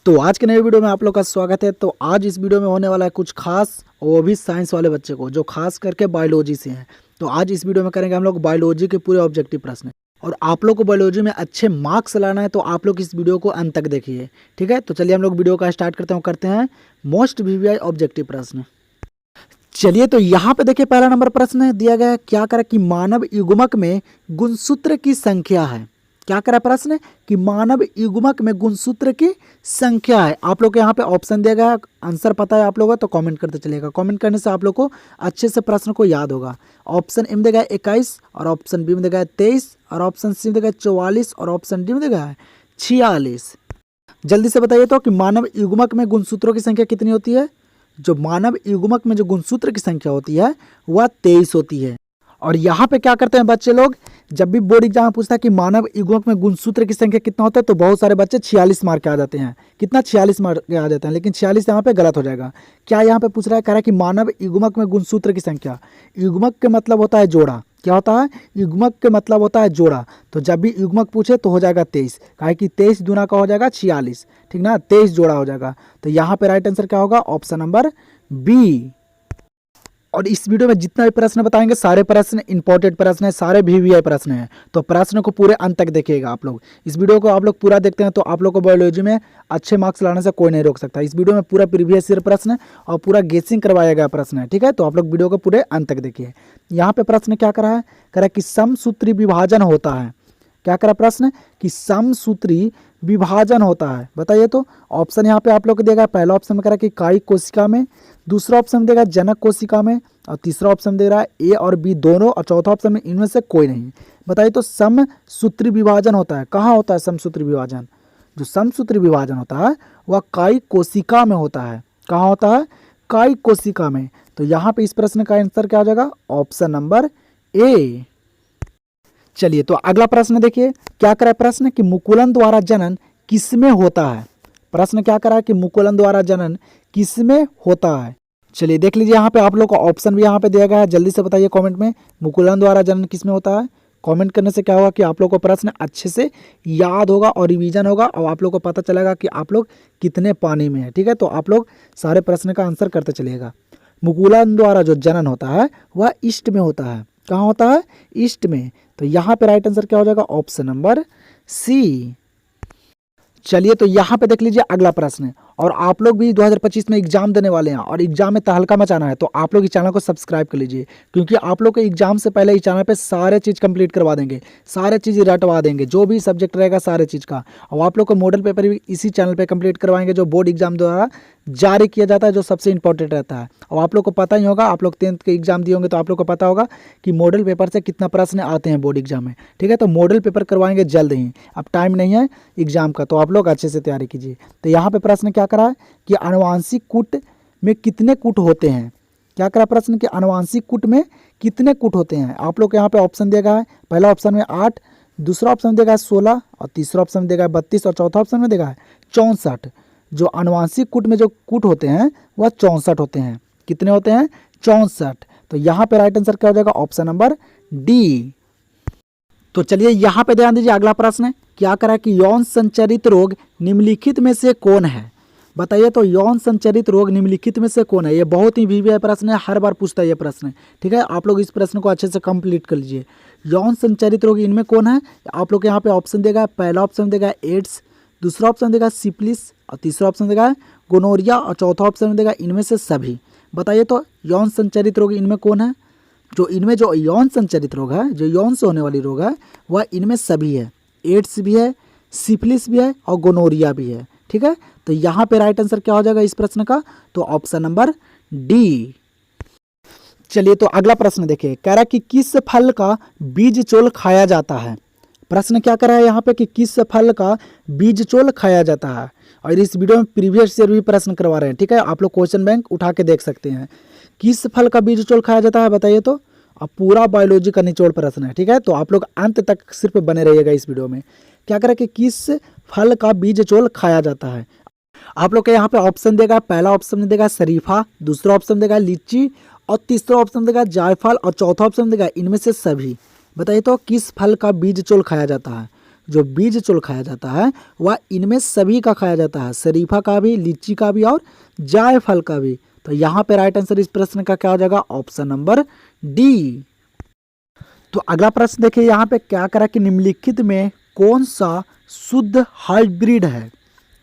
तो आज के नए वीडियो में आप लोग का स्वागत है। तो आज इस वीडियो में होने वाला है कुछ खास, वो भी साइंस वाले बच्चे को जो खास करके बायोलॉजी से हैं। तो आज इस वीडियो में करेंगे हम लोग बायोलॉजी के पूरे ऑब्जेक्टिव प्रश्न, और आप लोग को बायोलॉजी में अच्छे मार्क्स लाना है तो आप लोग इस वीडियो को अंत तक देखिए, ठीक है। तो चलिए हम लोग वीडियो का स्टार्ट करते हैं मोस्ट वीवीआई ऑब्जेक्टिव प्रश्न। चलिए तो यहाँ पे देखिए पहला नंबर प्रश्न दिया गया है, क्या करें कि मानव युग्मक में गुणसूत्र की संख्या है। क्या करें प्रश्न कि मानव युग्मक में गुणसूत्र की संख्या है। आप लोग को यहाँ पे ऑप्शन दिया गया है, आंसर पता है आप लोगों को तो कमेंट करते चलिएगा। कमेंट करने से आप लोग को अच्छे से प्रश्न को याद होगा। ऑप्शन ए में देगा 21, और ऑप्शन बी में देगा 23, और ऑप्शन सी में देगा 44, और ऑप्शन डी में देगा 46। जल्दी से बताइए तो कि मानव युग्मक में गुणसूत्रों की संख्या कितनी होती है। जो मानव युग्मक में जो गुणसूत्र की संख्या होती है वह 23 होती है। और यहाँ पे क्या करते हैं बच्चे लोग, जब भी बोर्ड एग्जाम पूछता है कि मानव युग्मक में गुणसूत्र की संख्या कितना होता है तो बहुत सारे बच्चे 46 मार्क के आ जाते हैं। कितना 46 मार्क के आ जाते हैं, लेकिन 46 यहाँ पे गलत हो जाएगा। क्या यहाँ पे पूछ रहा है, कह रहा है कि मानव युग्मक में गुणसूत्र की संख्या। युग्मक के मतलब होता है जोड़ा। क्या होता है, युग्मक के मतलब होता है जोड़ा। तो जब भी युग्मक पूछे तो हो जाएगा 23, काहे कि 23 दूना का हो जाएगा 46, ठीक ना। 23 जोड़ा हो जाएगा। तो यहाँ पे राइट आंसर क्या होगा, ऑप्शन नंबर बी। और इस वीडियो में जितना भी प्रश्न बताएंगे सारे प्रश्न इंपॉर्टेंट प्रश्न है, सारे वीवीआई प्रश्न हैं। तो प्रश्न को पूरे अंत तक देखिएगा आप लोग। इस वीडियो को आप लोग पूरा देखते हैं तो आप लोग को बायोलॉजी में अच्छे मार्क्स लाने से कोई नहीं रोक सकता। इस वीडियो में पूरा प्रीवियस ईयर प्रश्न और पूरा गेसिंग करवाया गया प्रश्न है, ठीक है। तो आप लोग वीडियो को पूरे अंत तक देखिए। यहाँ पे प्रश्न क्या करा है, कह रहा है कि समसूत्री विभाजन होता है। क्या करा प्रश्न कि समसूत्री विभाजन होता है। बताइए तो ऑप्शन यहाँ पे आप लोग को देगा। पहला ऑप्शन में कह रहा है कि कायिक कोशिका में, दूसरा ऑप्शन देगा जनक कोशिका में, और तीसरा ऑप्शन दे रहा है ए और बी दोनों, और चौथा ऑप्शन में इनमें से कोई नहीं। बताइए तो समसूत्री विभाजन होता है कहाँ होता है। समसूत्री विभाजन, जो समसूत्री विभाजन होता है वह कायिक कोशिका में होता है। कहाँ होता है, कायिक कोशिका में। तो यहाँ पे इस प्रश्न का आंसर क्या हो जाएगा, ऑप्शन नंबर ए। चलिए तो अगला प्रश्न देखिए, क्या करा प्रश्न कि मुकुलन द्वारा जनन किसमें होता है। प्रश्न क्या करा कि मुकुलन द्वारा जनन किसमें होता है। चलिए देख लीजिए, यहाँ पे आप लोग को ऑप्शन भी यहाँ पे दिया गया है। जल्दी से बताइए कमेंट में मुकुलन द्वारा जनन किसमें होता है। कमेंट करने से क्या होगा कि आप लोग को प्रश्न अच्छे से याद होगा और रिवीजन होगा, और आप लोग को पता चलेगा कि आप लोग कितने पानी में है, ठीक है। तो आप लोग सारे प्रश्न का आंसर करते चलिएगा। मुकुलन द्वारा जो जनन होता है वह ईस्ट में होता है। कहाँ होता है, ईस्ट में। तो यहाँ पे राइट आंसर क्या हो जाएगा, ऑप्शन नंबर सी। चलिए तो यहाँ पे देख लीजिए अगला प्रश्न। और आप लोग भी 2025 में एग्जाम देने वाले हैं और एग्जाम में तहलका मचाना है, तो आप लोग इस चैनल को सब्सक्राइब कर लीजिए, क्योंकि आप लोग को एग्जाम से पहले इस चैनल पे सारे चीज़ कंप्लीट करवा देंगे, सारे चीज़ रटवा देंगे, जो भी सब्जेक्ट रहेगा सारे चीज़ का। और आप लोग को मॉडल पेपर भी इसी चैनल पे कंप्लीट करवाएंगे, जो बोर्ड एग्जाम द्वारा जारी किया जाता है, जो सबसे इंपॉर्टेंट रहता है। और आप लोग को पता ही होगा, आप लोग 10th के एग्जाम दिए होंगे तो आप लोग को पता होगा कि मॉडल पेपर से कितना प्रश्न आते हैं बोर्ड एग्जाम में, ठीक है। तो मॉडल पेपर करवाएंगे जल्द ही, अब टाइम नहीं है एग्जाम का, तो आप लोग अच्छे से तैयारी कीजिए। तो यहाँ पे प्रश्न क्या करा है कि आनुवांशिक कूट में कितने कूट होते हैं। क्या करा प्रश्न कि आनुवांशिक कूट में कितने कूट होते हैं। आप लोग को यहाँ पे ऑप्शन दिया गया है। पहला ऑप्शन में 8, दूसरा ऑप्शन देगा 16, और तीसरा ऑप्शन देगा 32, और चौथा ऑप्शन में देगा है 64। जो आनुवांशिक कूट में जो कूट होते हैं वह 64 होते हैं। कितने होते हैं, 64। तो यहाँ पे राइट आंसर क्या हो जाएगा, ऑप्शन नंबर डी। तो चलिए यहाँ पे ध्यान दीजिए, अगला प्रश्न क्या करा कि यौन संचरित रोग निम्नलिखित में से कौन है। बताइए तो यौन संचरित रोग निम्नलिखित में से कौन है। ये बहुत ही वीवीआई प्रश्न है, हर बार पूछता है ये प्रश्न, ठीक है। आप लोग इस प्रश्न को अच्छे से कंप्लीट कर लीजिए। यौन संचरित रोग इनमें कौन है। आप लोग यहाँ पे ऑप्शन देगा। पहला ऑप्शन देगा एड्स, दूसरा ऑप्शन देगा सिफिलिस, और तीसरा ऑप्शन देगा गोनोरिया, और चौथा ऑप्शन देगा इनमें से सभी। बताइए तो यौन संचरित रोग इनमें कौन है। जो इनमें जो यौन संचरित रोग है, जो यौन से होने वाली रोग है, वह इनमें सभी है। एड्स भी है, सिफिलिस भी है, और गोनोरिया भी है, ठीक है। तो यहाँ पे राइट आंसर क्या हो जाएगा इस प्रश्न का, तो ऑप्शन नंबर डी। चलिए तो अगला प्रश्न देखिए, कह रहा है कि किस फल का बीज चोल खाया जाता है। प्रश्न क्या कर रहा है यहाँ पे कि किस फल का बीज चोल खाया जाता है। और इस वीडियो में प्रीवियस ईयर भी प्रश्न करवा रहे हैं, ठीक है। आप लोग क्वेश्चन बैंक उठा के देख सकते हैं। किस फल का बीज चोल खाया जाता है, बताइए तो। अब पूरा बायोलॉजी का निचोड़ प्रश्न है, ठीक है। तो आप लोग अंत तक सिर्फ बने रहिएगा इस वीडियो में। क्या करें कि किस फल का बीज चोल खाया जाता है। आप लोग के यहाँ पे ऑप्शन देगा। पहला ऑप्शन देगा शरीफा, दूसरा ऑप्शन देगा लीची, और तीसरा ऑप्शन देगा जायफल, और चौथा ऑप्शन देगा इनमें से सभी। बताइए तो किस फल का बीज चोल खाया जाता है। जो बीज चोल खाया जाता है वह इनमें सभी का खाया जाता है, शरीफा का भी, लीची का भी और जायफल का भी। तो यहाँ पे राइट आंसर इस प्रश्न का क्या हो जाएगा, ऑप्शन नंबर डी। तो अगला प्रश्न देखिए यहाँ पे क्या करा कि निम्नलिखित में कौन सा शुद्ध हाइब्रिड है।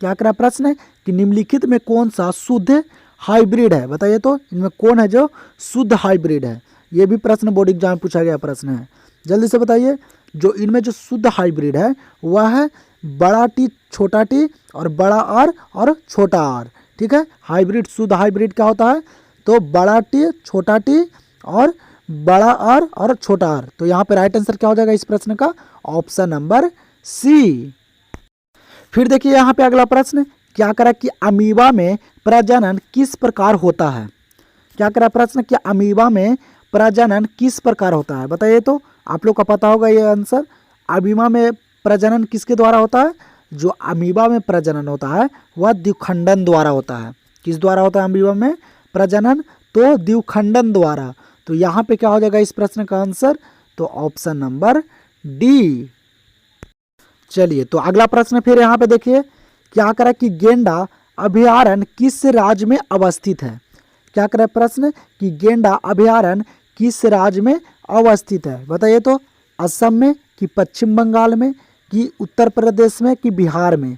क्या करा प्रश्न है कि निम्नलिखित में कौन सा शुद्ध हाइब्रिड है, बताइए तो इनमें कौन है जो शुद्ध हाइब्रिड है। ये भी प्रश्न बोर्ड एग्जाम में पूछा गया प्रश्न है, जल्दी से बताइए। जो इनमें जो शुद्ध हाइब्रिड है वह है बड़ा टी, छोटा टी और बड़ा आर और छोटा आर। ठीक है, हाइब्रिड शुद्ध हाइब्रिड क्या होता है, तो बड़ा टी, छोटा टी और बड़ा आर और छोटा आर। तो यहाँ पे राइट आंसर क्या हो जाएगा इस प्रश्न का, ऑप्शन नंबर सी। फिर देखिए यहाँ पे अगला प्रश्न क्या करा कि अमीबा में प्रजनन किस प्रकार होता है। क्या करा प्रश्न कि अमीबा में प्रजनन किस प्रकार होता है, बताइए तो। आप लोग का पता होगा ये आंसर। अमीबा में प्रजनन किसके द्वारा होता है, जो अमीबा में प्रजनन होता है वह द्विखंडन द्वारा होता है। किस द्वारा होता है अमीबा में प्रजनन, तो द्विखंडन द्वारा। तो यहाँ पे क्या हो जाएगा इस प्रश्न का आंसर, तो ऑप्शन नंबर डी। चलिए तो अगला प्रश्न फिर यहाँ पे देखिए क्या करा कि गेंडा अभयारण्य किस राज्य में अवस्थित है। क्या करा प्रश्न कि गेंडा अभयारण्य किस राज्य में अवस्थित है, बताइए तो। असम में कि पश्चिम बंगाल में कि उत्तर प्रदेश में कि बिहार में।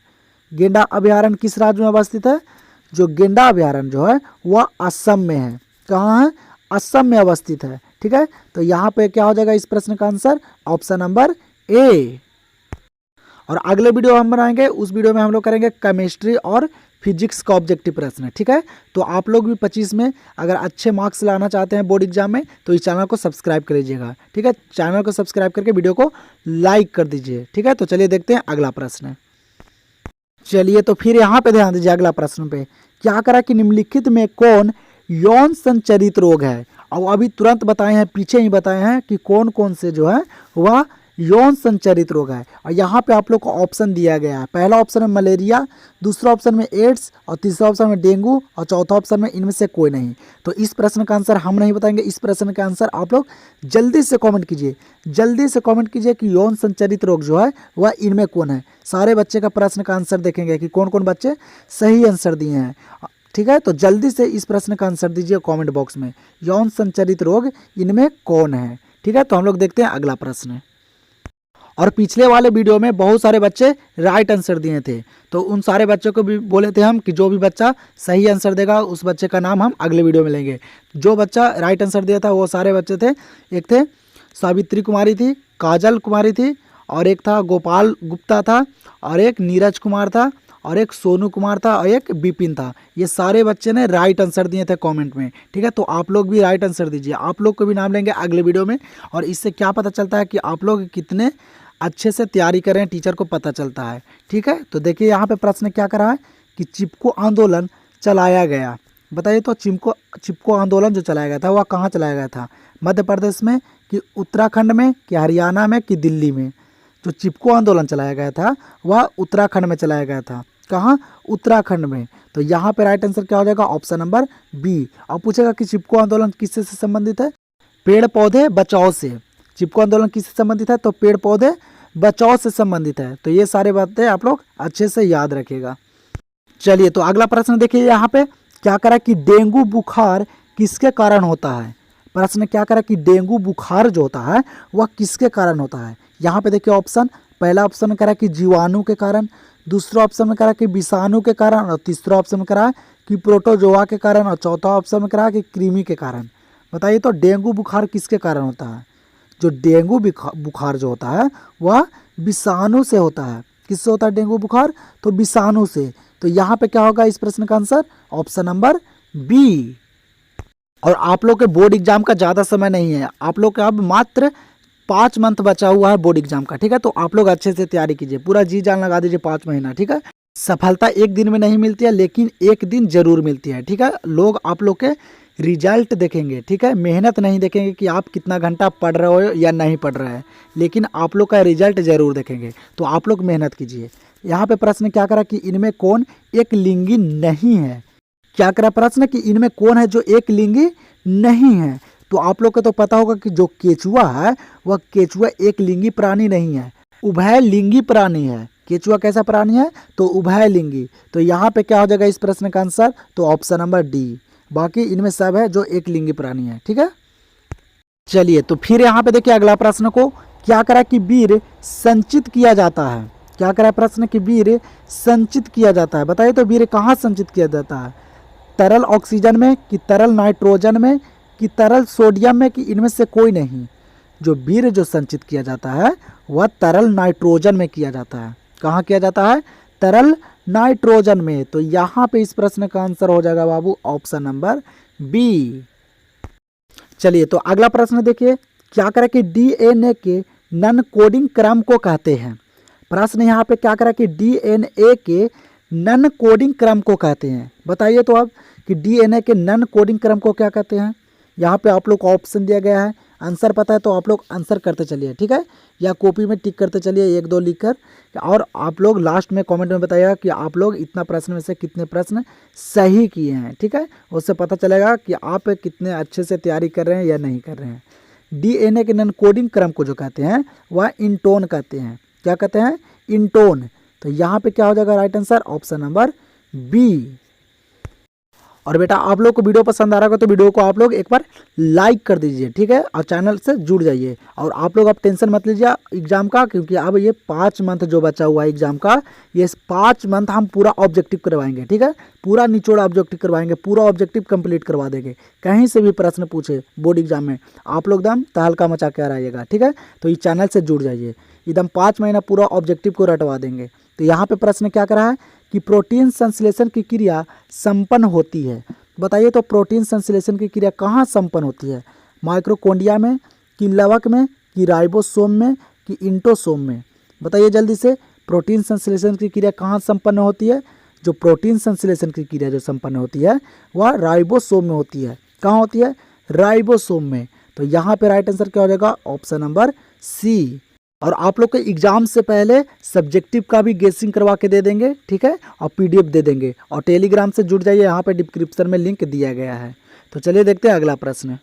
गेंडा अभयारण्य किस राज्य में अवस्थित है, जो गेंडा अभयारण्य जो है वह असम में है। कहाँ है, असम में अवस्थित है। ठीक है, तो यहाँ पे क्या हो जाएगा इस प्रश्न का आंसर, ऑप्शन नंबर ए। और अगले वीडियो हम बनाएंगे, उस वीडियो में हम लोग करेंगे केमिस्ट्री और फिजिक्स का ऑब्जेक्टिव प्रश्न। ठीक है, तो आप लोग भी 25 में अगर अच्छे मार्क्स लाना चाहते हैं बोर्ड एग्जाम में तो इस चैनल को सब्सक्राइब कर लीजिएगा। ठीक है, चैनल को सब्सक्राइब करके वीडियो को लाइक कर दीजिए। ठीक है, तो चलिए देखते हैं अगला प्रश्न। चलिए तो फिर यहाँ पे ध्यान दीजिए अगला प्रश्न पे क्या करा कि निम्नलिखित में कौन यौन संचरित रोग है। और अभी तुरंत बताए हैं, पीछे ही बताए हैं कि कौन कौन से जो है वह यौन संचरित रोग है। और यहाँ पे आप लोग को ऑप्शन दिया गया है। पहला ऑप्शन में मलेरिया, दूसरा ऑप्शन में एड्स और तीसरा ऑप्शन में डेंगू और चौथा ऑप्शन में इनमें से कोई नहीं। तो इस प्रश्न का आंसर हम नहीं बताएंगे, इस प्रश्न का आंसर आप लोग जल्दी से कमेंट कीजिए, जल्दी से कमेंट कीजिए कि यौन संचरित रोग जो है वह इनमें कौन है। सारे बच्चे का प्रश्न का आंसर देखेंगे कि कौन कौन बच्चे सही आंसर दिए हैं। ठीक है, तो जल्दी से इस प्रश्न का आंसर दीजिए कमेंट बॉक्स में, यौन संचरित रोग इनमें कौन है। ठीक है, तो हम लोग देखते हैं अगला प्रश्न। और पिछले वाले वीडियो में बहुत सारे बच्चे राइट आंसर दिए थे, तो उन सारे बच्चों को भी बोले थे हम कि जो भी बच्चा सही आंसर देगा उस बच्चे का नाम हम अगले वीडियो में लेंगे। जो बच्चा राइट आंसर दिया था वो सारे बच्चे थे, एक थे सावित्री कुमारी थी, काजल कुमारी थी, और एक था गोपाल गुप्ता था, और एक नीरज कुमार था, और एक सोनू कुमार था, और एक विपिन था। ये सारे बच्चे ने राइट आंसर दिए थे कमेंट में। ठीक है, तो आप लोग भी राइट आंसर दीजिए, आप लोग को भी नाम लेंगे अगले वीडियो में। और इससे क्या पता चलता है कि आप लोग कितने अच्छे से तैयारी करें, टीचर को पता चलता है। ठीक है, तो देखिए यहाँ पे प्रश्न क्या करा है कि चिपको आंदोलन चलाया गया। बताइए तो चिपको आंदोलन जो चलाया गया था वह कहाँ चलाया गया था, मध्य प्रदेश में कि उत्तराखंड में कि हरियाणा में कि दिल्ली में। जो चिपको आंदोलन चलाया गया था वह उत्तराखंड में चलाया गया था। कहाँ, उत्तराखंड में। तो यहाँ पे राइट आंसर क्या हो जाएगा, ऑप्शन नंबर बी। और पूछेगा कि चिपको आंदोलन किससे संबंधित है, पेड़ पौधे बचाओ से। चिपको आंदोलन किससे संबंधित है, तो पेड़ पौधे बचाव से संबंधित है। तो ये सारे बातें आप लोग अच्छे से याद रखिएगा। चलिए तो अगला प्रश्न देखिए यहाँ पे क्या करा कि डेंगू बुखार किसके कारण होता है। प्रश्न क्या करा कि डेंगू बुखार जो होता है वह किसके कारण होता है। यहाँ पे देखिए ऑप्शन, पहला ऑप्शन में करा कि जीवाणु के कारण, दूसरा ऑप्शन में करा कि विषाणु के कारण, और तीसरा ऑप्शन में करा कि प्रोटोजोआ के कारण, और चौथा ऑप्शन में करा कि कृमि के कारण। बताइए तो डेंगू बुखार किसके कारण होता है। जो डेंगू बुखार जो होता है वह विषाणु से होता है। किससे होता है डेंगू बुखार, तो विषाणु से। तो यहाँ पे क्या होगा इस प्रश्न का आंसर, ऑप्शन नंबर बी। और आप लोग के बोर्ड एग्जाम का ज़्यादा समय नहीं है, आप लोग का अब मात्र 5 मंथ बचा हुआ है बोर्ड एग्जाम का। ठीक है, तो आप लोग अच्छे से तैयारी कीजिए, पूरा जी जान लगा दीजिए 5 महीना। ठीक है, सफलता एक दिन में नहीं मिलती है, लेकिन एक दिन जरूर मिलती है। ठीक है, लोग आप लोग के रिजल्ट देखेंगे। ठीक है, मेहनत नहीं देखेंगे कि आप कितना घंटा पढ़ रहे हो या नहीं पढ़ रहे हैं, लेकिन आप लोग का रिजल्ट जरूर देखेंगे। तो आप लोग मेहनत कीजिए। यहाँ पे प्रश्न क्या करा कि इनमें कौन एक लिंगी नहीं है। क्या करा प्रश्न कि इनमें कौन है जो एक लिंगी नहीं है। तो आप लोग को तो पता होगा कि जो केचुआ है वह केचुआ एक लिंगी प्राणी नहीं है। उभयलिंगी प्राणी है। केचुआ कैसा प्राणी है? तो उभयलिंगी। तो यहाँ पे क्या हो जाएगा इस प्रश्न का आंसर? तो ऑप्शन नंबर डी। बाकी इनमें सब है जो एक लिंगी प्राणी है। ठीक है, चलिए तो फिर यहाँ पे देखिए अगला प्रश्न को, क्या करा कि वीर संचित किया जाता है? क्या करा प्रश्न कि वीर संचित किया जाता है? बताइए तो वीर कहाँ संचित किया जाता है? तरल ऑक्सीजन में, कि तरल नाइट्रोजन में, कि तरल सोडियम में, कि इनमें से कोई नहीं? जो वीर जो संचित किया जाता है वह तरल नाइट्रोजन में किया जाता है। कहाँ किया जाता है? तरल नाइट्रोजन में। तो यहाँ पे इस प्रश्न का आंसर हो जाएगा बाबू ऑप्शन नंबर बी। चलिए तो अगला प्रश्न देखिए, क्या करें कि डीएनए के नन कोडिंग क्रम को कहते हैं? प्रश्न यहाँ पे क्या करें कि डीएनए के नन कोडिंग क्रम को कहते हैं। बताइए तो अब कि डीएनए के नन कोडिंग क्रम को क्या कहते हैं? यहाँ पे आप लोग को ऑप्शन दिया गया है, आंसर पता है तो आप लोग आंसर करते चलिए। ठीक है, या कॉपी में टिक करते चलिए 1-2 लिखकर, और आप लोग लास्ट में कमेंट में बताइएगा कि आप लोग इतना प्रश्न में से कितने प्रश्न सही किए हैं। ठीक है, उससे पता चलेगा कि आप कितने अच्छे से तैयारी कर रहे हैं या नहीं कर रहे हैं। डीएनए के नन कोडिंग क्रम को जो कहते हैं वह इंटोन कहते हैं। क्या कहते हैं? इंटोन। तो यहाँ पे क्या हो जाएगा right answer? Option number B. और बेटा आप लोग को वीडियो पसंद आ रहा होगा तो वीडियो को आप लोग एक बार लाइक कर दीजिए। ठीक है, और चैनल से जुड़ जाइए। और आप लोग अब टेंशन मत लीजिए एग्जाम का, क्योंकि अब ये 5 मंथ जो बचा हुआ है एग्जाम का, ये 5 मंथ हम पूरा ऑब्जेक्टिव करवाएंगे। ठीक है, पूरा निचोड़ ऑब्जेक्टिव करवाएंगे, पूरा ऑब्जेक्टिव कंप्लीट करवा देंगे। कहीं से भी प्रश्न पूछे बोर्ड एग्जाम में, आप लोग एकदम तहलका मचा के आइएगा। ठीक है, तो इस चैनल से जुड़ जाइए, एकदम 5 महीना पूरा ऑब्जेक्टिव को रटवा देंगे। तो यहाँ पे प्रश्न क्या करा है कि प्रोटीन संश्लेषण की क्रिया संपन्न होती है। बताइए तो प्रोटीन संश्लेषण की क्रिया कहाँ संपन्न होती है? माइक्रोकोन्डिया में, कि लवक में, कि राइबोसोम में, कि इंटोसोम में? बताइए जल्दी से, प्रोटीन संश्लेषण की क्रिया कहाँ संपन्न होती है? जो प्रोटीन संश्लेषण की क्रिया जो संपन्न होती है वह राइबोसोम में होती है। कहाँ होती है? राइबोसोम में। तो यहाँ पे राइट आंसर क्या हो जाएगा? Option number C. और आप लोग के एग्जाम से पहले सब्जेक्टिव का भी गेसिंग करवा के दे देंगे। ठीक है, और पीडीएफ दे देंगे। और टेलीग्राम से जुड़ जाइए, यहाँ पे डिस्क्रिप्शन में लिंक दिया गया है। तो चलिए देखते हैं अगला प्रश्न।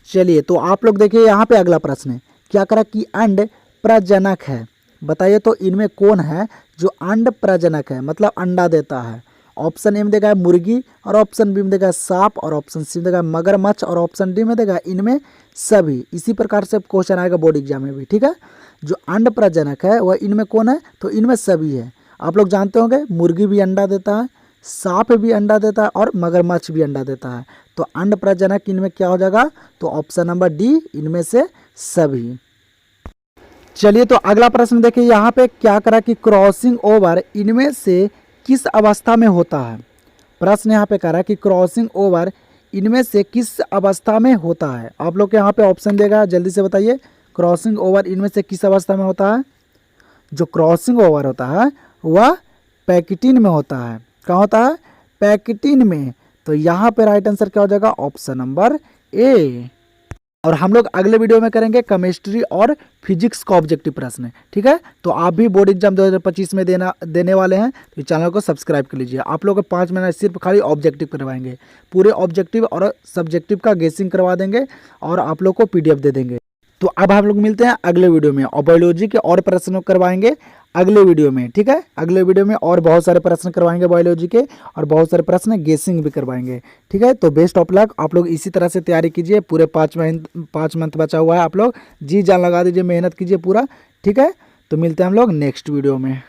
चलिए तो आप लोग देखिए यहाँ पे अगला प्रश्न है, क्या करा कि अंड प्रजनक है? बताइए तो इनमें कौन है जो अंड प्रजनक है, मतलब अंडा देता है? ऑप्शन ए में देगा मुर्गी, और ऑप्शन बी में देगा सांप, और ऑप्शन सी में देगा मगरमच्छ, और ऑप्शन डी में देगा इनमें सभी। इसी प्रकार से क्वेश्चन आएगा बोर्ड एग्जाम में भी। ठीक है, जो अंड प्रजनक है वह इनमें कौन है? तो इनमें सभी है। आप लोग जानते होंगे मुर्गी भी अंडा देता है, सांप भी अंडा देता है, और मगरमच्छ भी अंडा देता है। तो अंड प्रजनक इनमें क्या हो जाएगा? तो ऑप्शन नंबर डी, इनमें से सभी। चलिए तो अगला प्रश्न देखिए, यहाँ पे क्या करा कि क्रॉसिंग ओवर इनमें से किस अवस्था में होता है? प्रश्न यहाँ पे करा कि क्रॉसिंग ओवर इनमें से किस अवस्था में होता है? आप लोग के यहाँ पे ऑप्शन देगा, जल्दी से बताइए, क्रॉसिंग ओवर इनमें से किस अवस्था में होता है? जो क्रॉसिंग ओवर होता है वह पैकिटिन में होता है। कहाँ होता है? पैकिटिन में। तो यहाँ पे राइट आंसर क्या हो जाएगा? Option number A. और हम लोग अगले वीडियो में करेंगे केमिस्ट्री और फिजिक्स का ऑब्जेक्टिव प्रश्न। ठीक है, तो आप भी बोर्ड एग्जाम 2025 में देने वाले हैं, तो चैनल को सब्सक्राइब कर लीजिए। आप लोग को 5 महीना सिर्फ खाली ऑब्जेक्टिव करवाएंगे, पूरे ऑब्जेक्टिव और सब्जेक्टिव का गेसिंग करवा देंगे, और आप लोग को पीडीएफ दे देंगे। तो अब हम लोग मिलते हैं अगले वीडियो में, और बायोलॉजी के और प्रश्न करवाएंगे अगले वीडियो में। ठीक है, अगले वीडियो में और बहुत सारे प्रश्न करवाएंगे बायोलॉजी के, और बहुत सारे प्रश्न गेसिंग भी करवाएंगे। ठीक है, तो बेस्ट ऑफ लक। आप लोग इसी तरह से तैयारी कीजिए, पूरे 5 मंथ बचा हुआ है, आप लोग जी जान लगा दीजिए, मेहनत कीजिए पूरा। ठीक है, तो मिलते हैं हम लोग नेक्स्ट वीडियो में।